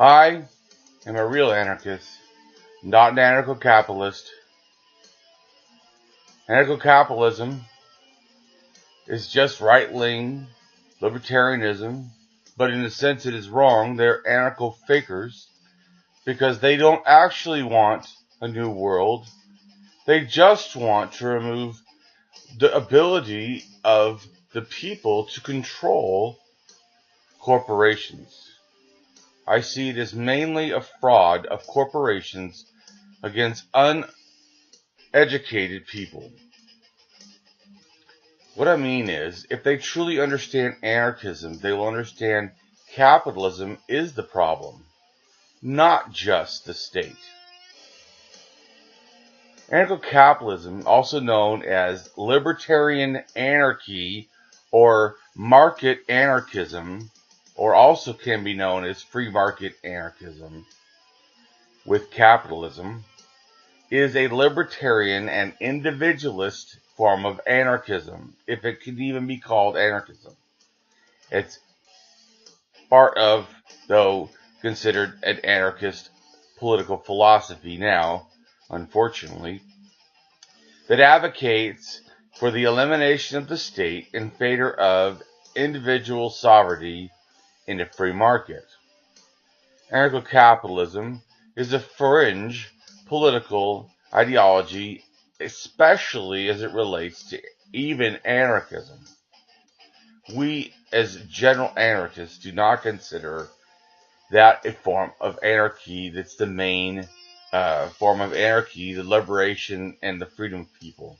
I am a real anarchist, not an anarcho-capitalist. Anarcho-capitalism is just right-wing libertarianism, but in a sense it is wrong. They're anarcho-fakers because they don't actually want a new world. They just want to remove the ability of the people to control corporations. I see it as mainly a fraud of corporations against uneducated people. What I mean is, if they truly understand anarchism, they will understand capitalism is the problem, not just the state. Anarcho-capitalism, also known as libertarian anarchy or market anarchism, or also can be known as free market anarchism with capitalism, is a libertarian and individualist form of anarchism, if it can even be called anarchism. It's part of, though, considered an anarchist political philosophy now, unfortunately, that advocates for the elimination of the state in favor of individual sovereignty in a free market. Anarcho-capitalism is a fringe political ideology, especially as it relates to even anarchism. We, as general anarchists, do not consider that a form of anarchy that's the main form of anarchy, the liberation and the freedom of people.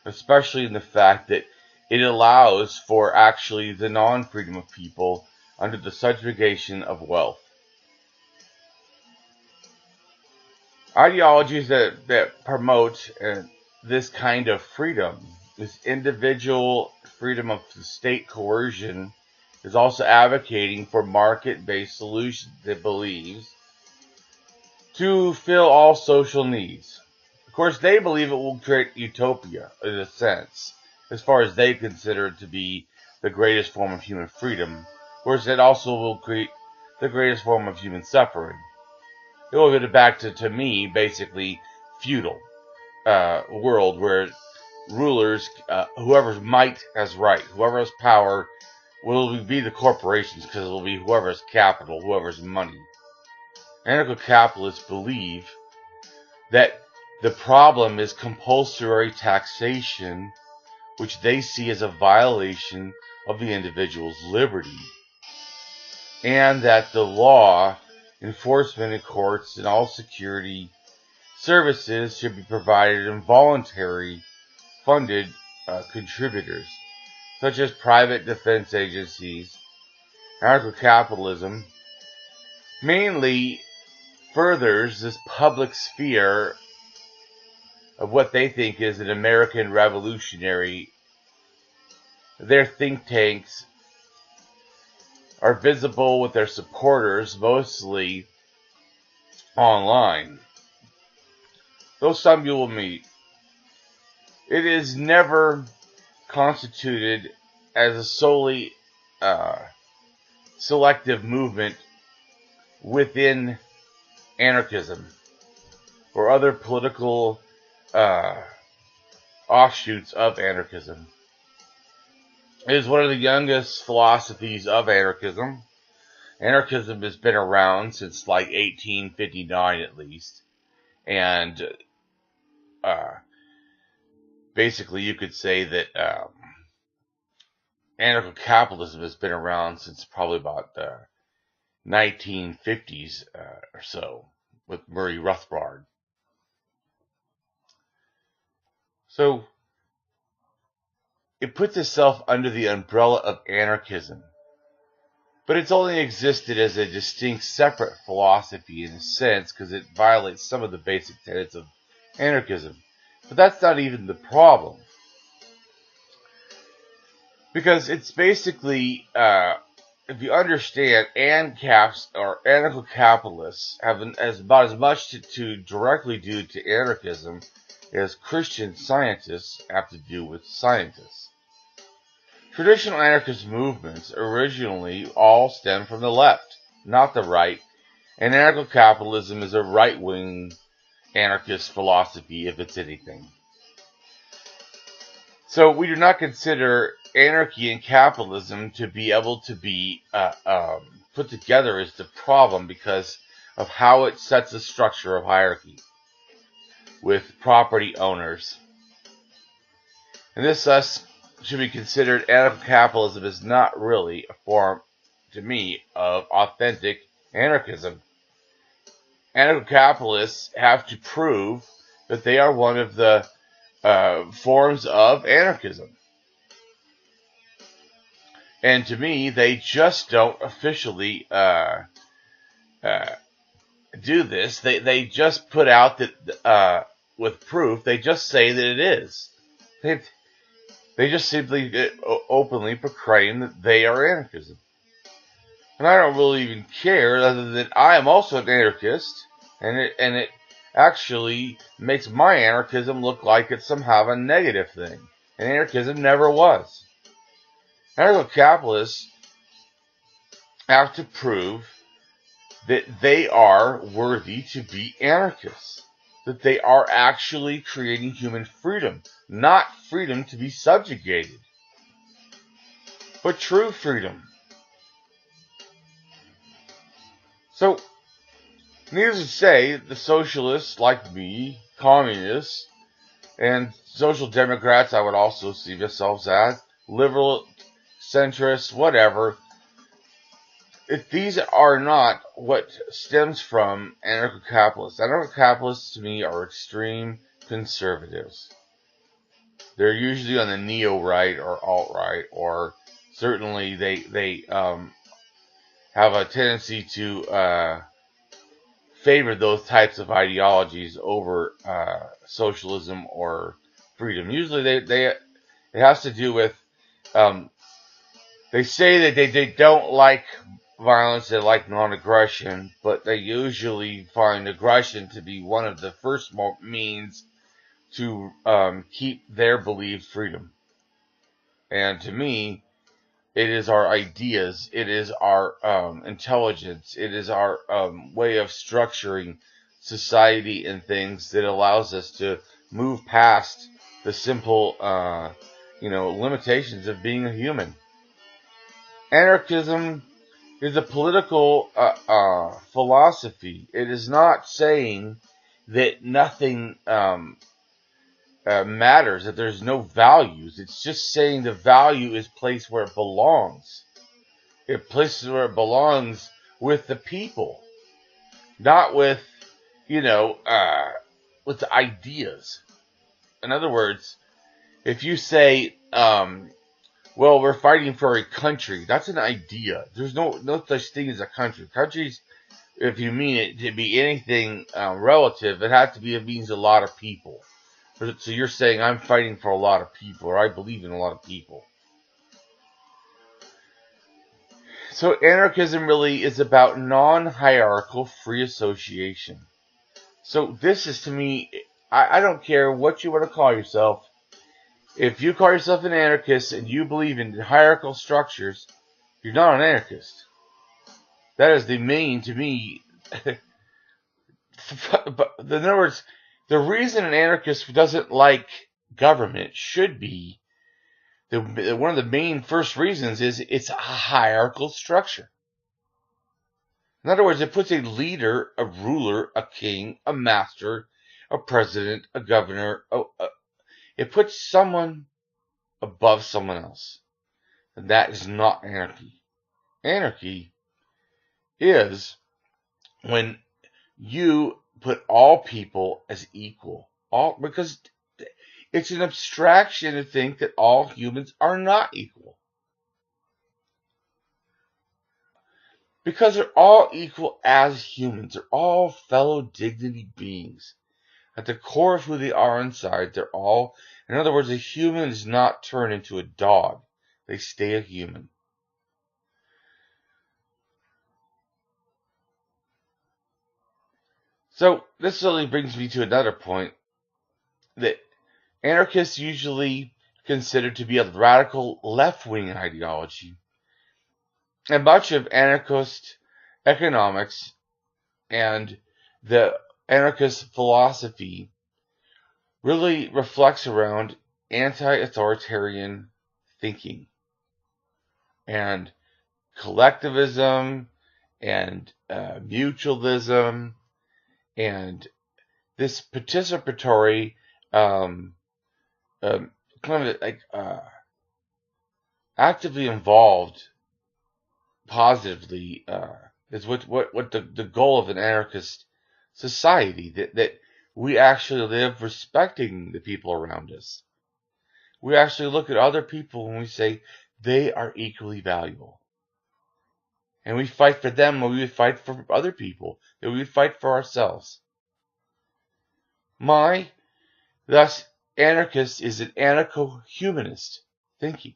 Especially in the fact that it allows for actually the non-freedom of people under the subjugation of wealth. Ideologies that promote this kind of freedom, this individual freedom of the state coercion, is also advocating for market-based solutions that believes to fill all social needs. Of course, they believe it will create utopia, in a sense, as far as they consider it to be the greatest form of human freedom. Of course, it also will create the greatest form of human suffering. It will get it back to me, basically, feudal world where rulers, whoever's might has right, whoever has power will be the corporations because it will be whoever's capital, whoever's money. Anarcho-capitalists believe that the problem is compulsory taxation, which they see as a violation of the individual's liberty, and that the law enforcement in courts and all security services should be provided in voluntary funded contributors, such as private defense agencies. Anarcho-capitalism mainly furthers this public sphere of what they think is an American revolutionary. Their think tanks are visible with their supporters mostly online, though some you will meet. It is never constituted as a solely selective movement within anarchism or other political offshoots of anarchism. It is one of the youngest philosophies of anarchism. Anarchism has been around since like 1859 at least. And basically you could say that anarcho-capitalism has been around since probably about the 1950s or so with Murray Rothbard. So it puts itself under the umbrella of anarchism, but it's only existed as a distinct separate philosophy in a sense because it violates some of the basic tenets of anarchism. But that's not even the problem, because it's basically, if you understand, ANCAPs or anarcho-capitalists have about as much to directly do to anarchism as Christian scientists have to do with scientists. Traditional anarchist movements originally all stem from the left, not the right, and anarcho-capitalism is a right-wing anarchist philosophy, if it's anything. So we do not consider anarchy and capitalism to be able to be put together as the problem because of how it sets a structure of hierarchy with property owners. And this thus should be considered anarcho-capitalism is not really a form, to me, of authentic anarchism. Anarcho-capitalists have to prove that they are one of the forms of anarchism. And to me, they just don't officially do this. They just put out that with proof. They just say that it is. They just simply openly proclaim that they are anarchism. And I don't really even care, other than I am also an anarchist, and it actually makes my anarchism look like it's somehow a negative thing. And anarchism never was. Anarcho-capitalists have to prove that they are worthy to be anarchists. That they are actually creating human freedom. Not freedom to be subjugated, but true freedom. So, needless to say, the socialists like me, communists, and social democrats, I would also see themselves as, liberal, centrists, whatever, if these are not what stems from anarcho-capitalists. Anarcho-capitalists, to me, are extreme conservatives. They're usually on the neo-right or alt-right, or certainly they have a tendency to favor those types of ideologies over socialism or freedom. Usually it has to do with, they say that they don't like violence, they like non-aggression, but they usually find aggression to be one of the first means to keep their believed freedom. And to me, it is our ideas, it is our intelligence, it is our way of structuring society and things that allows us to move past the simple, limitations of being a human. Anarchism is a political philosophy. It is not saying that nothing matters, that there's no values. It's just saying the value is placed where it belongs. It places where it belongs with the people, not with, with the ideas. In other words, if you say, well, we're fighting for a country, that's an idea. There's no such thing as a country. Countries, if you mean it to be anything relative, it means a lot of people. So you're saying I'm fighting for a lot of people, or I believe in a lot of people. So anarchism really is about non-hierarchical free association. So this is, to me, I don't care what you want to call yourself. If you call yourself an anarchist and you believe in hierarchical structures, you're not an anarchist. That is the main, to me. But in other words, the reason an anarchist doesn't like government should be, one of the main first reasons is it's a hierarchical structure. In other words, it puts a leader, a ruler, a king, a master, a president, a governor, it puts someone above someone else. And that is not anarchy. Anarchy is when you put all people as equal. Because it's an abstraction to think that all humans are not equal. Because they're all equal as humans. They're all fellow dignity beings. At the core of who they are inside, they're all, in other words, a human is not turned into a dog. They stay a human. So, this really brings me to another point, that anarchists usually considered to be a radical left-wing ideology. And much of anarchist economics and the anarchist philosophy really reflects around anti-authoritarian thinking and collectivism and mutualism and this participatory kind of like actively involved positively is what the goal of an anarchist society, that we actually live respecting the people around us. We actually look at other people and we say they are equally valuable. And we fight for them when we would fight for other people, that we would fight for ourselves. Thus, anarchist is an anarcho-humanist thinking.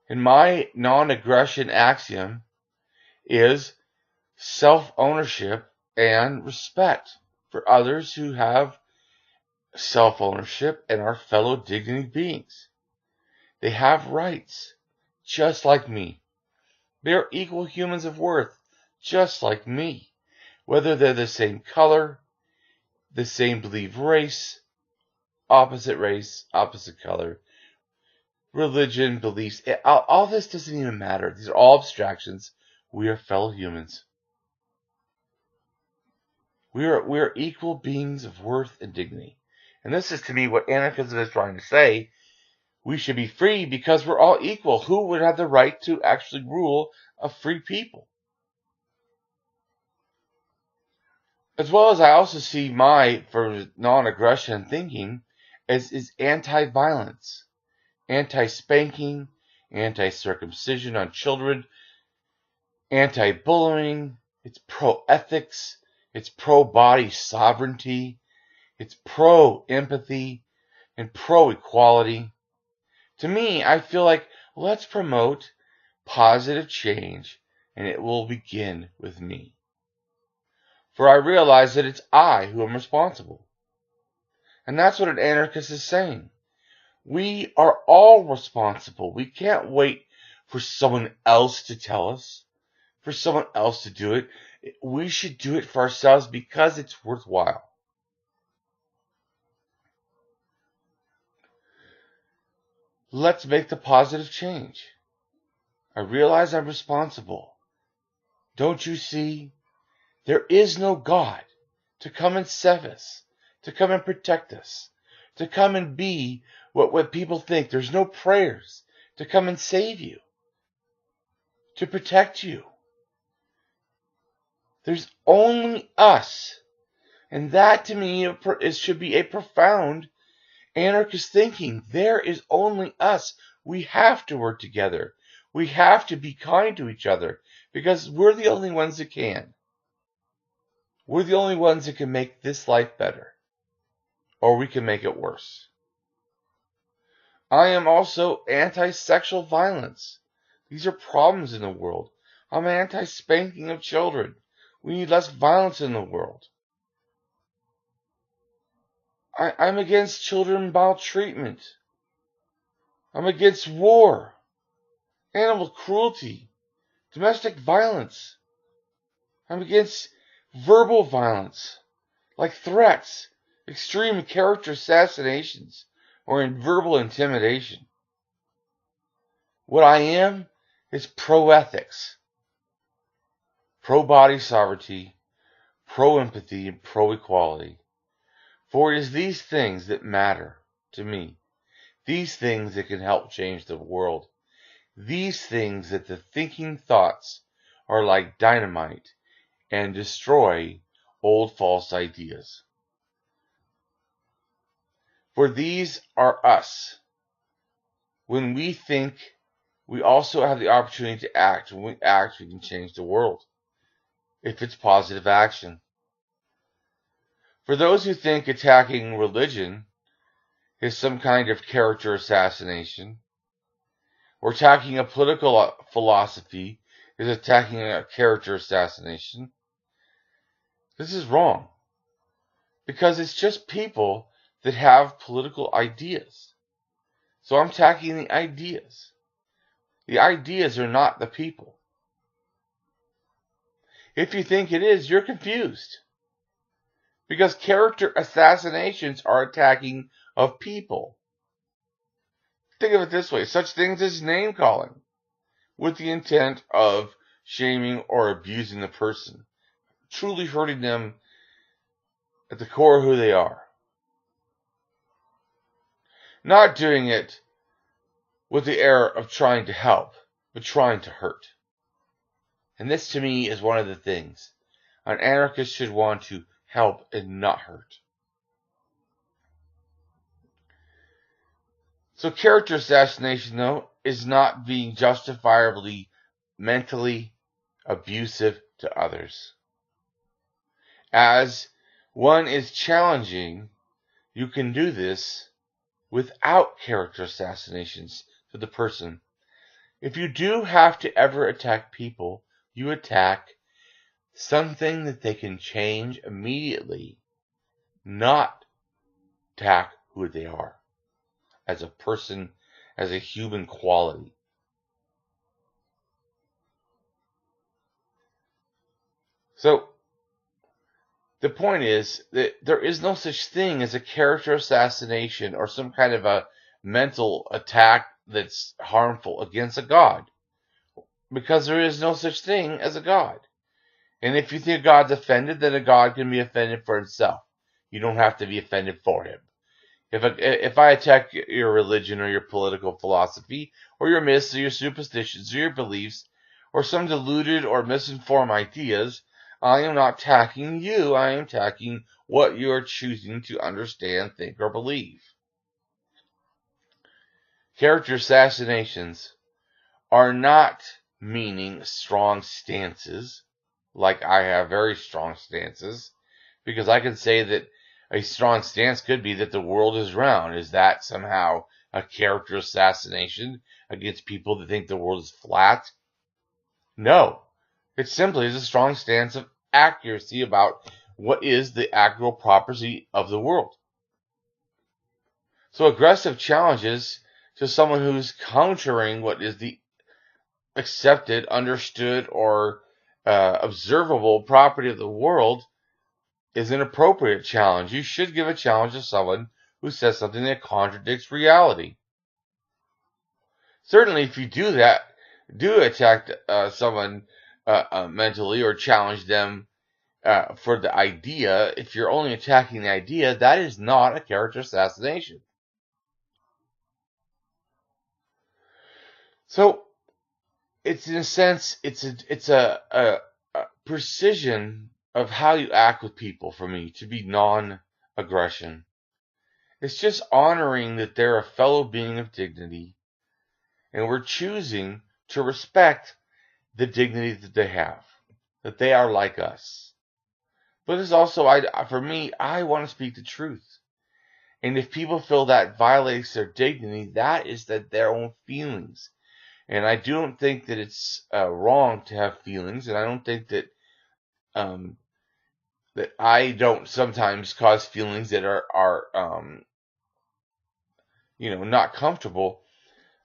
And my non-aggression axiom is self-ownership and respect for others who have self-ownership and are fellow dignity beings. They have rights, just like me. They are equal humans of worth, just like me. Whether they're the same color, the same belief race, opposite color, religion, beliefs, all this doesn't even matter. These are all abstractions. We are fellow humans. We are equal beings of worth and dignity. And this is, to me, what anarchism is trying to say. We should be free because we're all equal. Who would have the right to actually rule a free people? As well as I also see for non-aggression thinking, is anti-violence, anti-spanking, anti-circumcision on children, anti-bullying. It's pro-ethics. It's pro-body sovereignty. It's pro-empathy and pro-equality. To me, I feel like let's promote positive change, and it will begin with me. For I realize that it's I who am responsible. And that's what an anarchist is saying. We are all responsible. We can't wait for someone else to tell us, for someone else to do it. We should do it for ourselves because it's worthwhile. Let's make the positive change. I realize I'm responsible. Don't you see? There is no God to come and save us, to come and protect us, to come and be what people think. There's no prayers to come and save you, to protect you. There's only us. And that, to me, should be a profound anarchist thinking. There is only us. We have to work together. We have to be kind to each other because we're the only ones that can. We're the only ones that can make this life better, or we can make it worse. I am also anti-sexual violence. These are problems in the world. I'm anti-spanking of children. We need less violence in the world. I'm against children maltreatment. I'm against war, animal cruelty, domestic violence. I'm against verbal violence, like threats, extreme character assassinations, or in verbal intimidation. What I am is pro-ethics, pro-body sovereignty, pro-empathy, and pro-equality. For it is these things that matter to me, these things that can help change the world, these things that the thinking thoughts are like dynamite and destroy old false ideas. For these are us. When we think, we also have the opportunity to act. When we act, we can change the world, if it's positive action. For those who think attacking religion is some kind of character assassination, or attacking a political philosophy is attacking a character assassination, this is wrong. Because it's just people that have political ideas. So I'm attacking the ideas. The ideas are not the people. If you think it is, you're confused. Because character assassinations are attacking of people. Think of it this way, such things as name-calling, with the intent of shaming or abusing the person, truly hurting them at the core of who they are. Not doing it with the air of trying to help, but trying to hurt. And this, to me, is one of the things an anarchist should want to help and not hurt. So character assassination, though, is not being justifiably mentally abusive to others. As one is challenging, you can do this without character assassinations to the person. If you do have to ever attack people, you attack something that they can change immediately, not attack who they are as a person, as a human quality. So, the point is that there is no such thing as a character assassination or some kind of a mental attack that's harmful against a god. Because there is no such thing as a god. And if you think God's offended, then a god can be offended for himself. You don't have to be offended for him. If I attack your religion or your political philosophy, or your myths or your superstitions or your beliefs, or some deluded or misinformed ideas, I am not attacking you. I am attacking what you are choosing to understand, think, or believe. Character assassinations are not meaning strong stances, like I have very strong stances, because I can say that a strong stance could be that the world is round. Is that somehow a character assassination against people that think the world is flat? No. It simply is a strong stance of accuracy about what is the actual property of the world. So aggressive challenges to someone who's countering what is the accepted, understood, or observable property of the world is an appropriate challenge. You should give a challenge to someone who says something that contradicts reality. Certainly, if you do that, do attack someone mentally or challenge them for the idea. If you're only attacking the idea, that is not a character assassination. So, it's in a sense, it's a precision of how you act with people for me to be non-aggression. It's just honoring that they're a fellow being of dignity, and we're choosing to respect the dignity that they have, that they are like us. But it's also, for me, I want to speak the truth. And if people feel that violates their dignity, that is their own feelings. And I don't think that it's wrong to have feelings, and I don't think that that I don't sometimes cause feelings that are not comfortable.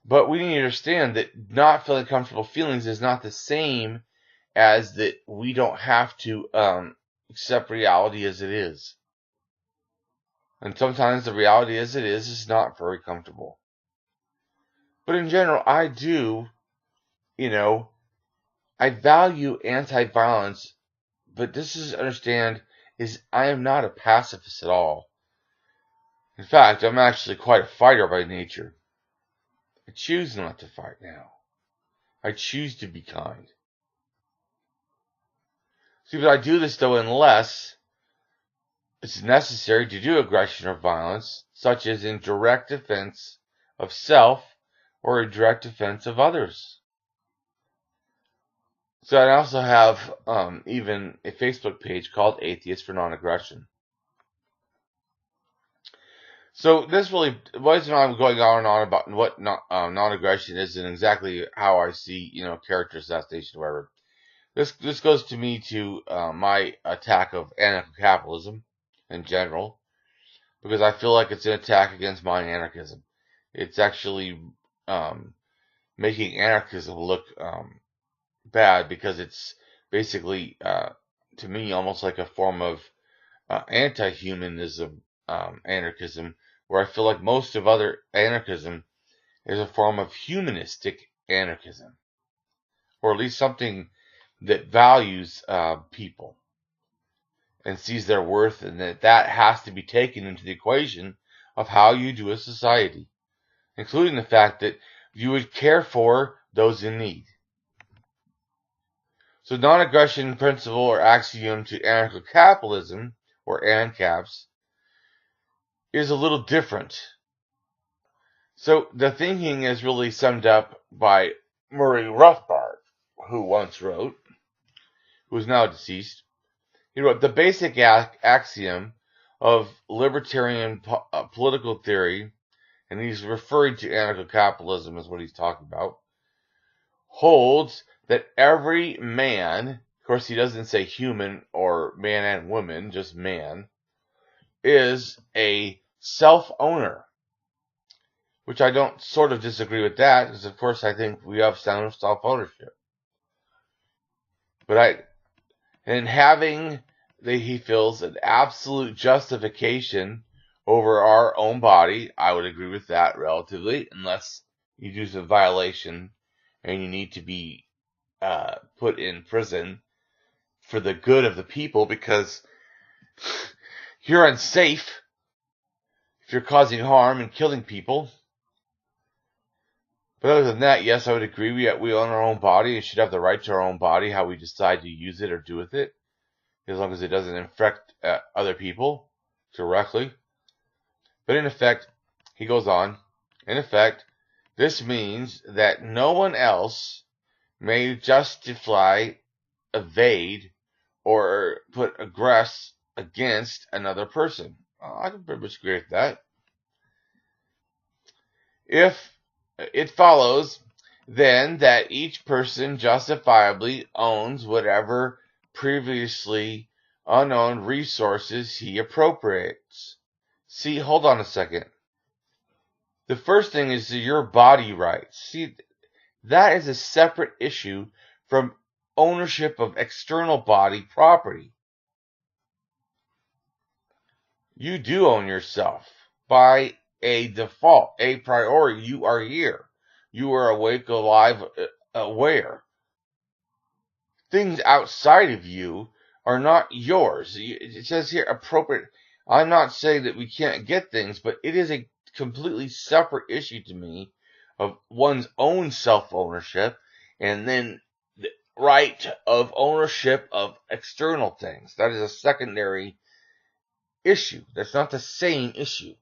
But we need to understand that not feeling comfortable feelings is not the same as that we don't have to accept reality as it is. And sometimes the reality as it is not very comfortable. But in general, I do, I value anti-violence, but this is I am not a pacifist at all. In fact, I'm actually quite a fighter by nature. I choose not to fight now. I choose to be kind. See, but I do this, though, unless it's necessary to do aggression or violence, such as in direct defense of self or in direct defense of others. So I also have even a Facebook page called Atheist for Non-Aggression. So this really, what I'm going on and on about what non-aggression is and exactly how I see, character assassination, whatever. This goes to me to my attack of anarcho-capitalism in general, because I feel like it's an attack against my anarchism. It's actually making anarchism look bad because it's basically, to me, almost like a form of anti-humanism, anarchism, where I feel like most of other anarchism is a form of humanistic anarchism, or at least something that values people and sees their worth, and that has to be taken into the equation of how you do a society, including the fact that you would care for those in need. So non-aggression principle or axiom to anarcho-capitalism, or ANCAPs, is a little different. So the thinking is really summed up by Murray Rothbard, who once wrote, who is now deceased. He wrote, the basic axiom of libertarian political theory, and he's referring to anarcho-capitalism is what he's talking about, holds that every man, of course he doesn't say human or man and woman, just man, is a self-owner. Which I don't sort of disagree with that, because of course I think we have sound self-ownership. But he feels an absolute justification over our own body, I would agree with that relatively, unless you do some violation and you need to be put in prison for the good of the people because you're unsafe if you're causing harm and killing people. But other than that, yes, I would agree. We own our own body and should have the right to our own body, how we decide to use it or do with it, as long as it doesn't infect other people directly. But in effect, he goes on, in effect, this means that no one else may justify, evade, or put aggress against another person. I can pretty much agree with that. If it follows, then, that each person justifiably owns whatever previously unowned resources he appropriates. See, hold on a second. The first thing is your body rights. See, that is a separate issue from ownership of external body property. You do own yourself by a default, a priori. You are here. You are awake, alive, aware. Things outside of you are not yours. It says here appropriate. I'm not saying that we can't get things, but it is a completely separate issue to me of one's own self-ownership and then the right of ownership of external things. That is a secondary issue. That's not the same issue.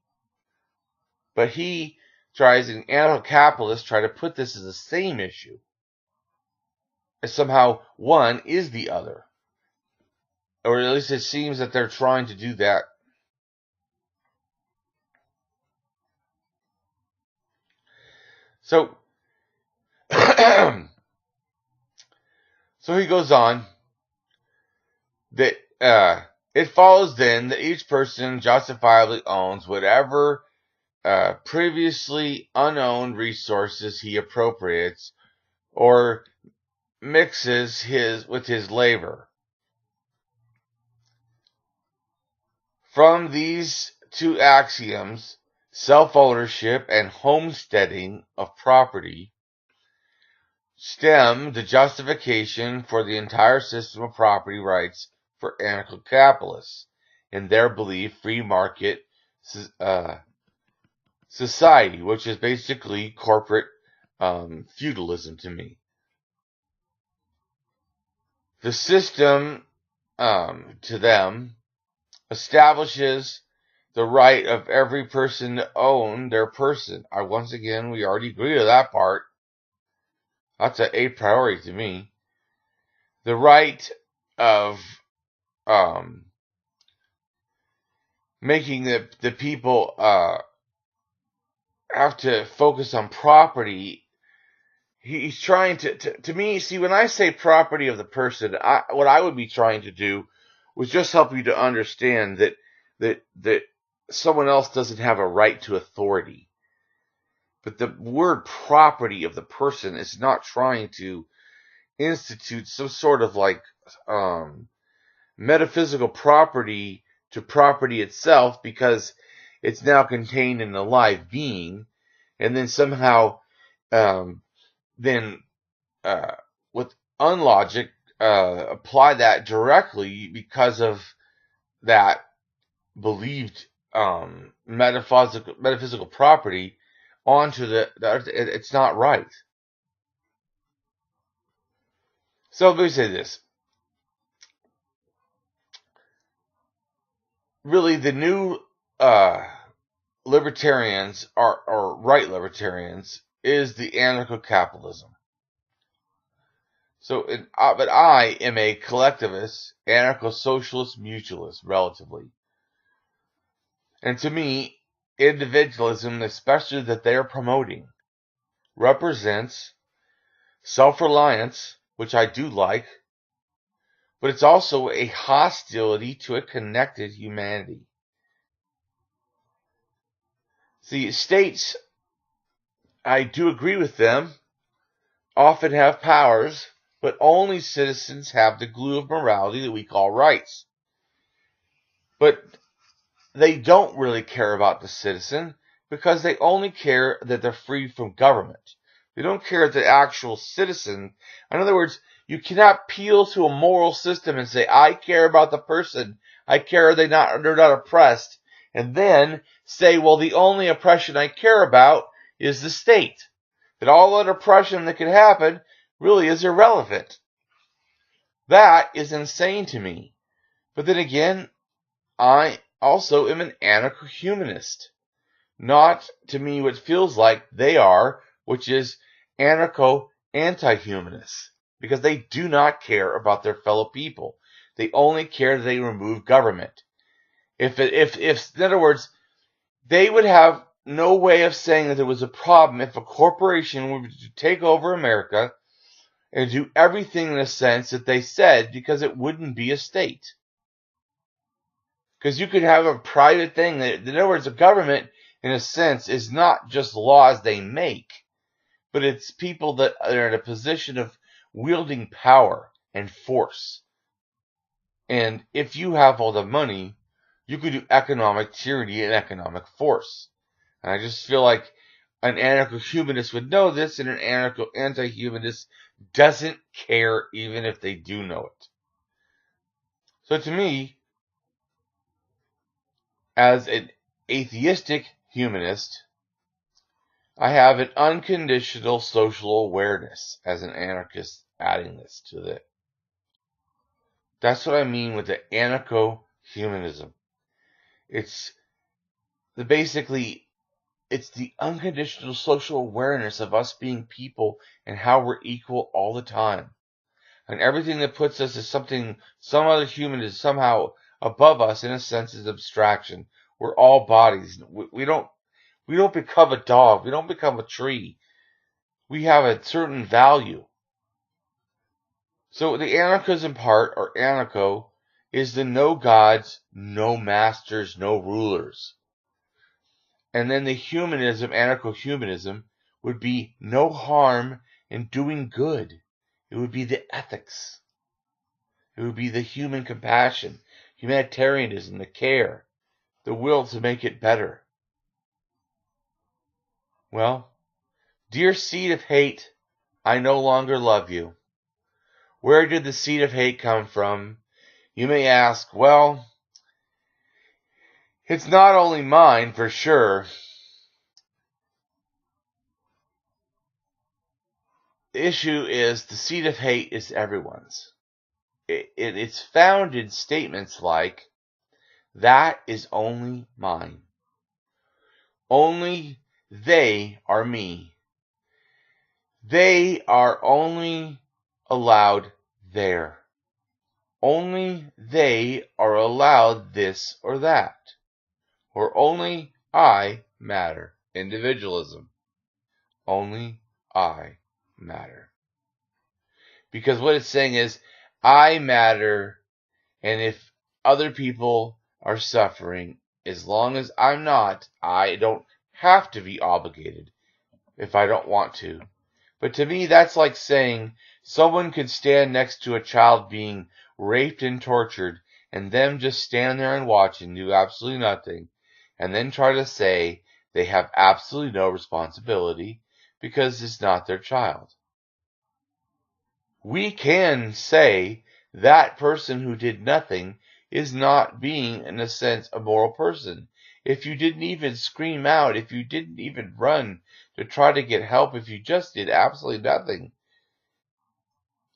But he tries, an anarcho-capitalist, try to put this as the same issue. As somehow one is the other. Or at least it seems that they're trying to do that. So, so he goes on that it follows then that each person justifiably owns whatever previously unowned resources he appropriates or mixes with his labor. From these two axioms, self-ownership and homesteading of property, stem the justification for the entire system of property rights for anarcho-capitalists in their belief free market society, which is basically corporate feudalism to me. The system, to them, establishes the right of every person to own their person. Once again, we already agree to that part. That's a priority to me. The right of making the people have to focus on property. He's trying to me, see, when I say property of the person, what I would be trying to do was just help you to understand that someone else doesn't have a right to authority. But the word property of the person is not trying to institute some sort of like metaphysical property to property itself, because it's now contained in a live being, and then somehow with unlogic apply that directly because of that believed metaphysical property onto it's not right. So let me say this. Really, the new libertarians or right libertarians is the anarcho-capitalism. So, but I am a collectivist, anarcho-socialist mutualist, relatively. And to me, individualism, especially that they are promoting, represents self-reliance, which I do like, but it's also a hostility to a connected humanity. See, states, I do agree with them, often have powers, but only citizens have the glue of morality that we call rights. But they don't really care about the citizen because they only care that they're free from government. They don't care that the actual citizen. In other words, you cannot appeal to a moral system and say, I care about the person. I care they're not oppressed. And then say, well, the only oppression I care about is the state. That all that oppression that could happen really is irrelevant. That is insane to me. But then again, I also am an anarcho-humanist. Not, to me, what feels like they are, which is anarcho-anti-humanists. Because they do not care about their fellow people. They only care that they remove government. If in other words, they would have no way of saying that there was a problem if a corporation were to take over America and do everything in a sense that they said, because it wouldn't be a state. Because you could have a private thing that, in other words, a government, in a sense, is not just laws they make, but it's people that are in a position of wielding power and force. And if you have all the money, you could do economic tyranny and economic force. And I just feel like an anarcho-humanist would know this, and an anarcho-anti-humanist doesn't care even if they do know it. So to me, as an atheistic humanist, I have an unconditional social awareness as an anarchist, adding this to it. That's what I mean with the anarcho-humanism. It's the unconditional social awareness of us being people and how we're equal all the time. And everything that puts us as something, some other human is somehow above us, in a sense, is abstraction. We're all bodies. We don't become a dog. We don't become a tree. We have a certain value. So the anarchism part, or anarcho, is the no gods, no masters, no rulers. And then the humanism, anarcho-humanism, would be no harm in doing good. It would be the ethics. It would be the human compassion, humanitarianism, the care, the will to make it better. Well, dear seed of hate, I no longer love you. Where did the seed of hate come from? You may ask, well, it's not only mine, for sure. The issue is the seed of hate is everyone's. It's found in statements like, that is only mine. Only they are me. They are only allowed there. Only they are allowed this or that. Or only I matter. Individualism. Only I matter. Because what it's saying is, I matter, and if other people are suffering, as long as I'm not, I don't have to be obligated if I don't want to. But to me, that's like saying Someone could stand next to a child being raped and tortured, and them just stand there and watch and do absolutely nothing, and then try to say they have absolutely no responsibility because it's not their child. We can say that person who did nothing is not being, in a sense, a moral person. If you didn't even scream out, if you didn't even run to try to get help, if you just did absolutely nothing,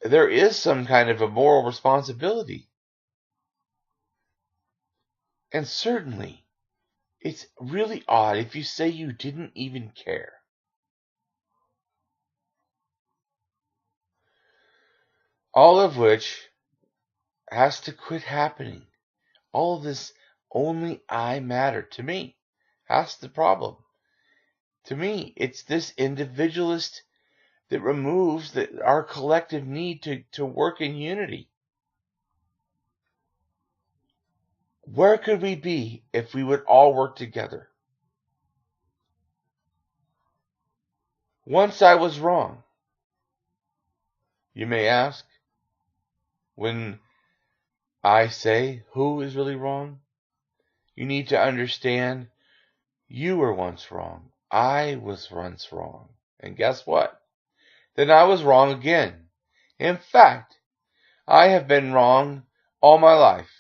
there is some kind of a moral responsibility. And certainly, it's really odd if you say you didn't even care. All of which has to quit happening. All of this only I matter to me. That's the problem. To me, it's this individualist that removes our collective need to work in unity. Where could we be if we would all work together? Once I was wrong. You may ask, when I say who is really wrong, you need to understand you were once wrong. I was once wrong. And guess what? Then I was wrong again. In fact, I have been wrong all my life.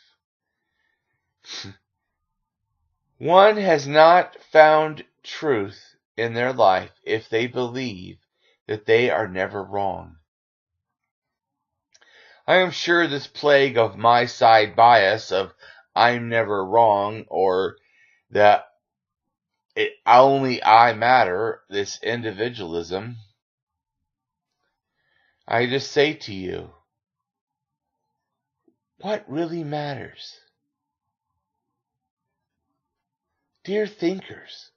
One has not found truth in their life if they believe that they are never wrong. I am sure this plague of my side bias of I'm never wrong, or that only I matter, this individualism, I just say to you, what really matters? Dear thinkers,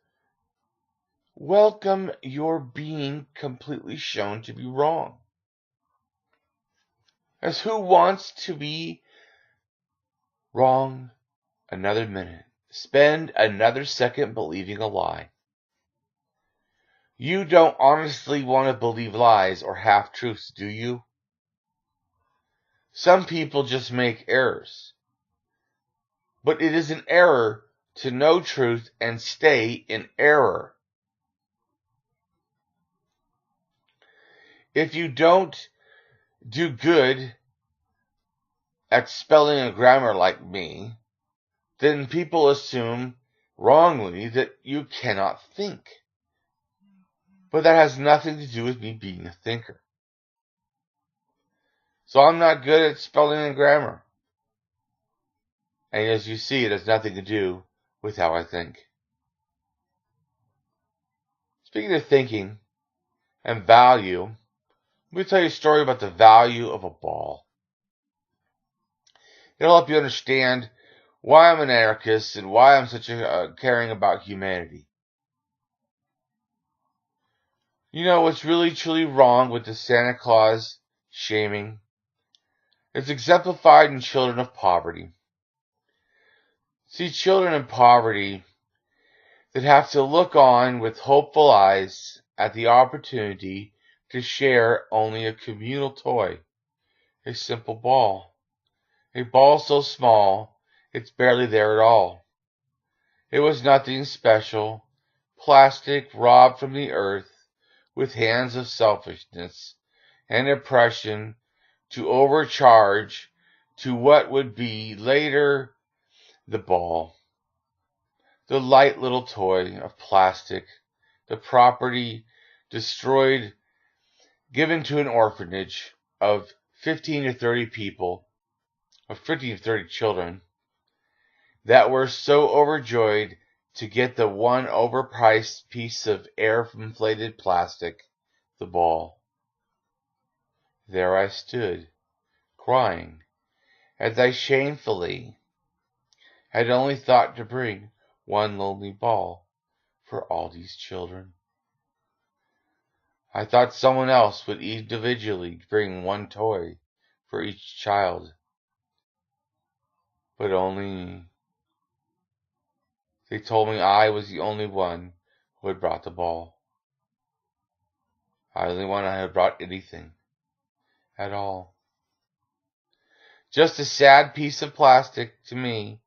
welcome your being completely shown to be wrong. As who wants to be wrong another minute? Spend another second believing a lie. You don't honestly want to believe lies or half-truths, do you? Some people just make errors. But it is an error to know truth and stay in error. If you don't do good at spelling and grammar like me, then people assume wrongly that you cannot think. But that has nothing to do with me being a thinker. So I'm not good at spelling and grammar. And as you see, it has nothing to do with how I think. Speaking of thinking and value, let me tell you a story about the value of a ball. It'll help you understand why I'm an anarchist and why I'm such a caring about humanity. You know what's really truly wrong with the Santa Claus shaming? It's exemplified in children of poverty. See, children in poverty that have to look on with hopeful eyes at the opportunity to share only a communal toy, a simple ball. A ball so small, it's barely there at all. It was nothing special, plastic robbed from the earth with hands of selfishness and oppression to overcharge to what would be later the ball. The light little toy of plastic, the property destroyed, given to an orphanage of 15 to 30 people, of 15 to 30 children, that were so overjoyed to get the one overpriced piece of air-inflated plastic, the ball. There I stood, crying, as I shamefully had only thought to bring one lonely ball for all these children. I thought someone else would individually bring one toy for each child, but only they told me I was the only one who had brought the ball. I was the only one who had brought anything. at all. Just a sad piece of plastic to me,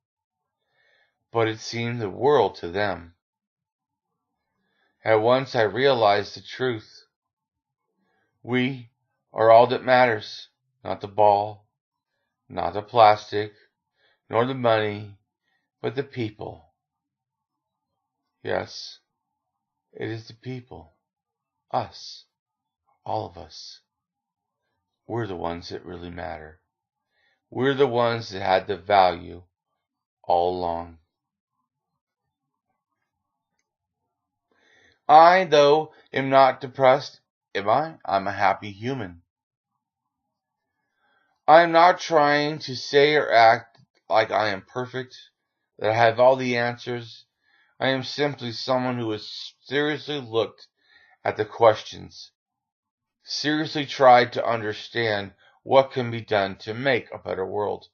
but it seemed the world to them. At once I realized the truth. We are all that matters, not the ball, not the plastic, nor the money, but the people. Yes, it is the people, us, all of us. We're the ones that really matter. We're the ones that had the value all along. I, though, am not depressed, am I? I'm a happy human. I am not trying to say or act like I am perfect, that I have all the answers. I am simply someone who has seriously looked at the questions, seriously tried to understand what can be done to make a better world.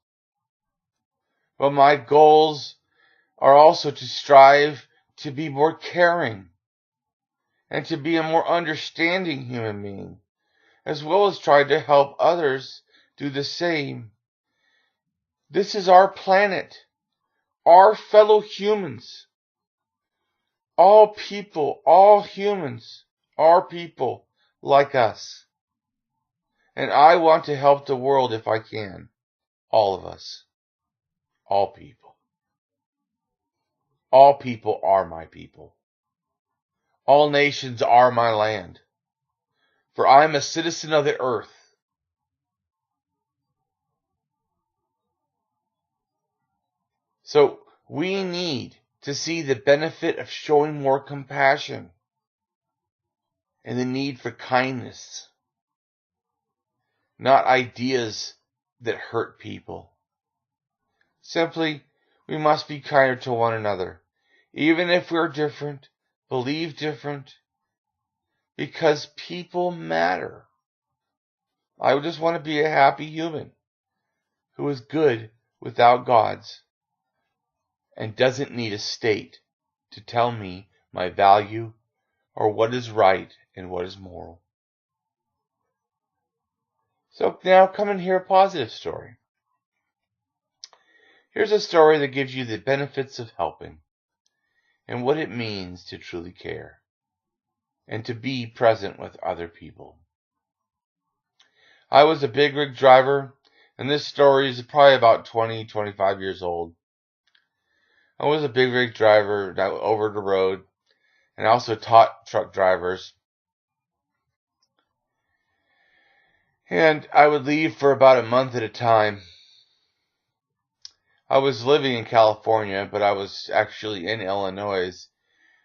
But my goals are also to strive to be more caring and to be a more understanding human being, as well as try to help others do the same. This is our planet, our fellow humans. All people, all humans are people like us. And I want to help the world if I can. All of us. All people. All people are my people. All nations are my land. For I am a citizen of the earth. So we need to see the benefit of showing more compassion and the need for kindness, not ideas that hurt people. Simply, we must be kinder to one another, even if we're different, believe different, because people matter. I just want to be a happy human who is good without gods and doesn't need a state to tell me my value or what is right and what is moral. So now come and hear a positive story. Here's a story that gives you the benefits of helping and what it means to truly care and to be present with other people. I was a big rig driver, and this story is probably about 25 years old. I was a big rig driver over the road, and I also taught truck drivers. And I would leave for about a month at a time. I was living in California, but I was actually in Illinois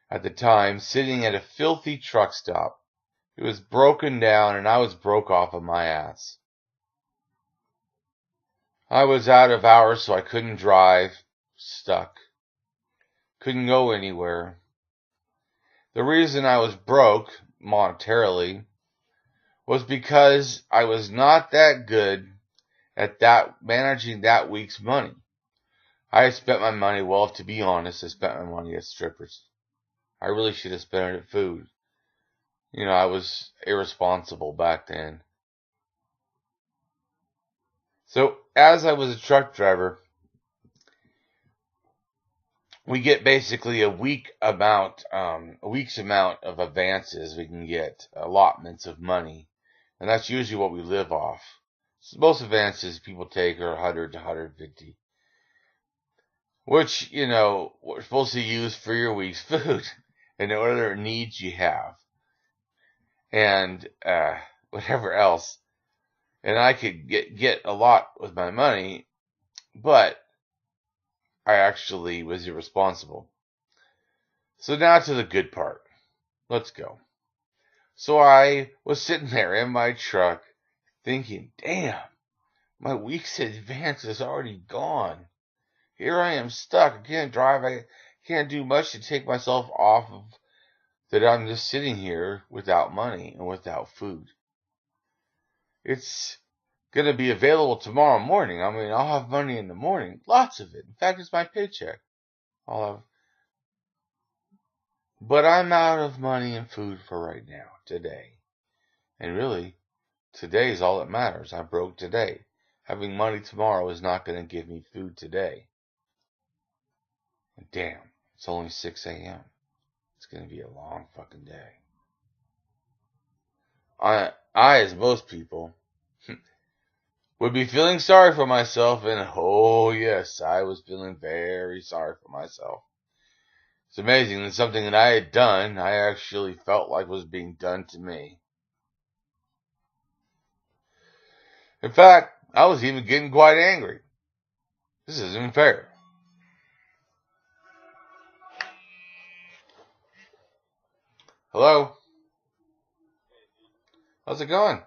at the time, sitting at a filthy truck stop. It was broken down, and I was broke off of my ass. I was out of hours, so I couldn't drive, stuck. Couldn't go anywhere. The reason I was broke, monetarily, was because I was not that good at managing that week's money. I had spent my money, well, to be honest, I spent my money at strippers. I really should have spent it at food. You know, I was irresponsible back then. So, as I was a truck driver, we get basically a week's amount of advances. We can get allotments of money, and that's usually what we live off. So most advances people take are 100 to 150, which, you know, we're supposed to use for your week's food and other needs you have, and whatever else. And I could get a lot with my money, but I actually was irresponsible. So now to the good part. Let's go. So I was sitting there in my truck thinking, damn, my week's advance is already gone. Here I am stuck. I can't drive. I can't do much to take myself off of that. I'm just sitting here without money and without food. It's going to be available tomorrow morning. I mean, I'll have money in the morning. Lots of it. In fact, it's my paycheck. But I'm out of money and food for right now, today. And really, Today is all that matters. I'm broke today. Having money tomorrow is not going to give me food today. And damn, it's only 6 a.m. It's going to be a long fucking day. I, as most people, would be feeling sorry for myself, and oh yes, I was feeling very sorry for myself. It's amazing that something that I had done, I actually felt like was being done to me. In fact, I was even getting quite angry. This isn't fair. Hello? How's it going?